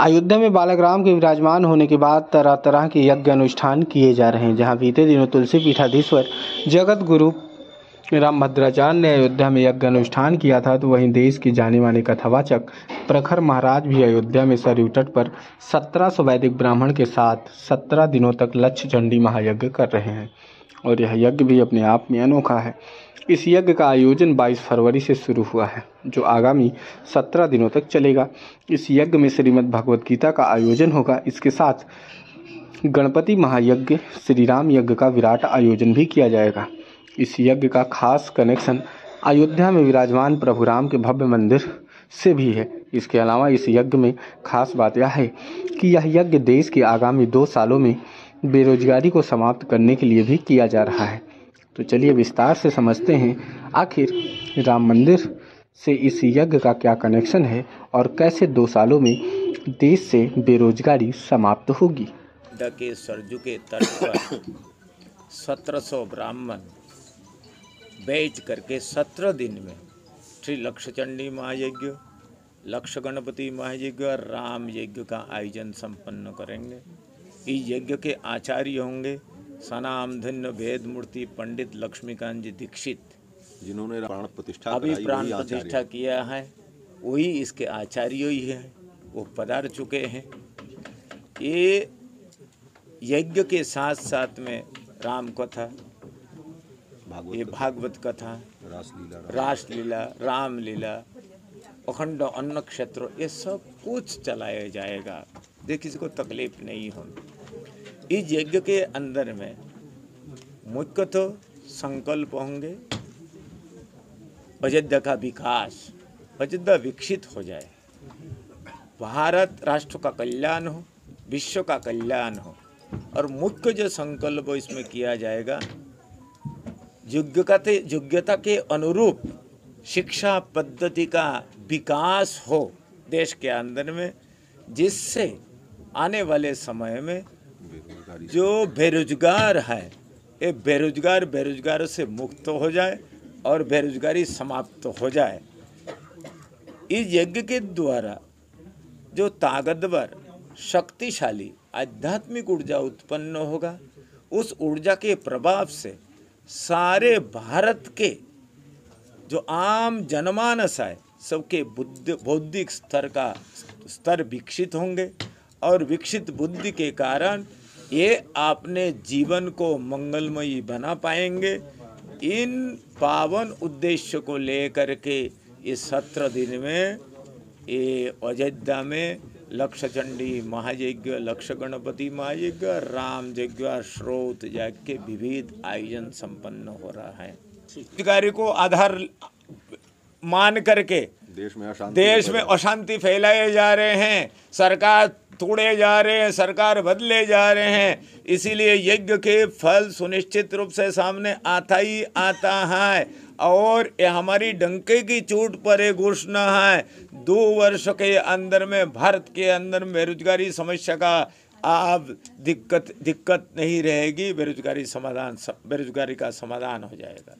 अयोध्या में बालाग्राम के विराजमान होने के बाद तरह तरह के यज्ञ अनुष्ठान किए जा रहे हैं। जहां बीते दिनों तुलसी पीठाधीश्वर जगत गुरु रामभद्राचार्य ने अयोध्या में यज्ञ अनुष्ठान किया था, तो वहीं देश के जाने माने कथावाचक प्रखर महाराज भी अयोध्या में सरयू तट पर 1700 वैदिक ब्राह्मण के साथ 17 दिनों तक लक्ष्य चंडी महायज्ञ कर रहे हैं और यह यज्ञ भी अपने आप में अनोखा है। इस यज्ञ का आयोजन 22 फरवरी से शुरू हुआ है, जो आगामी 17 दिनों तक चलेगा। इस यज्ञ में श्रीमद् भगवद गीता का आयोजन होगा। इसके साथ गणपति महायज्ञ, श्री राम यज्ञ का विराट आयोजन भी किया जाएगा। इस यज्ञ का खास कनेक्शन अयोध्या में विराजमान प्रभु राम के भव्य मंदिर से भी है। इसके अलावा इस यज्ञ में खास बात यह है कि यह यज्ञ देश के आगामी 2 सालों में बेरोजगारी को समाप्त करने के लिए भी किया जा रहा है। तो चलिए विस्तार से समझते हैं आखिर राम मंदिर से इस यज्ञ का क्या कनेक्शन है और कैसे 2 सालों में देश से बेरोजगारी समाप्त होगी। के सरजू के तट पर 1700 ब्राह्मण बैठ करके 17 दिन में श्री लक्ष्य चंडी महायज्ञ, लक्ष्य गणपति महायज्ञ और राम यज्ञ का आयोजन संपन्न करेंगे। इस यज्ञ के आचार्य होंगे सनामधन्य वेद मूर्ति पंडित लक्ष्मीकांत जी दीक्षित, जिन्होंने प्राण प्रतिष्ठा अभी प्राण प्रतिष्ठा किया है। वही इसके आचार्य ही है, वो पधार चुके हैं। ये यज्ञ के साथ साथ में राम कथा, ये भागवत कथा, रासलीला, रामलीला, अखंड अन्न क्षेत्र, ये सब कुछ चलाया जाएगा। देखिए किसी को तकलीफ नहीं होगी। इस यज्ञ के अंदर में मुख्य तो संकल्प होंगे अयोध्या का विकास, अयोध्या विकसित हो जाए, भारत राष्ट्र का कल्याण हो, विश्व का कल्याण हो। और मुख्य जो संकल्प इसमें किया जाएगा, योग्यता के अनुरूप शिक्षा पद्धति का विकास हो देश के अंदर में, जिससे आने वाले समय में जो बेरोजगार है, ये बेरोजगार से मुक्त हो जाए और बेरोजगारी समाप्त हो जाए। इस यज्ञ के द्वारा जो ताकतवर, शक्तिशाली आध्यात्मिक ऊर्जा उत्पन्न होगा, उस ऊर्जा के प्रभाव से सारे भारत के जो आम जनमानस है, सबके बौद्धिक स्तर विकसित होंगे और विकसित बुद्धि के कारण ये अपने जीवन को मंगलमयी बना पाएंगे। इन पावन उद्देश्य को लेकर के इस 17 दिन में ये अयोध्या में लक्ष्य चंडी महायज्ञ, लक्ष्य गणपति महायज्ञ, राम यज्ञ, श्रोत यज्ञ के विविध आयोजन संपन्न हो रहा है। अधिकारी को आधार मान करके देश में अशांति फैलाए जा रहे हैं, सरकार तोड़े जा रहे हैं, सरकार बदले जा रहे हैं। इसीलिए यज्ञ के फल सुनिश्चित रूप से सामने आता ही आता है और ये हमारी डंके की चोट पर एक घोषणा है। 2 वर्ष के अंदर में भारत के अंदर बेरोजगारी समस्या का अब दिक्कत नहीं रहेगी। बेरोजगारी का समाधान हो जाएगा।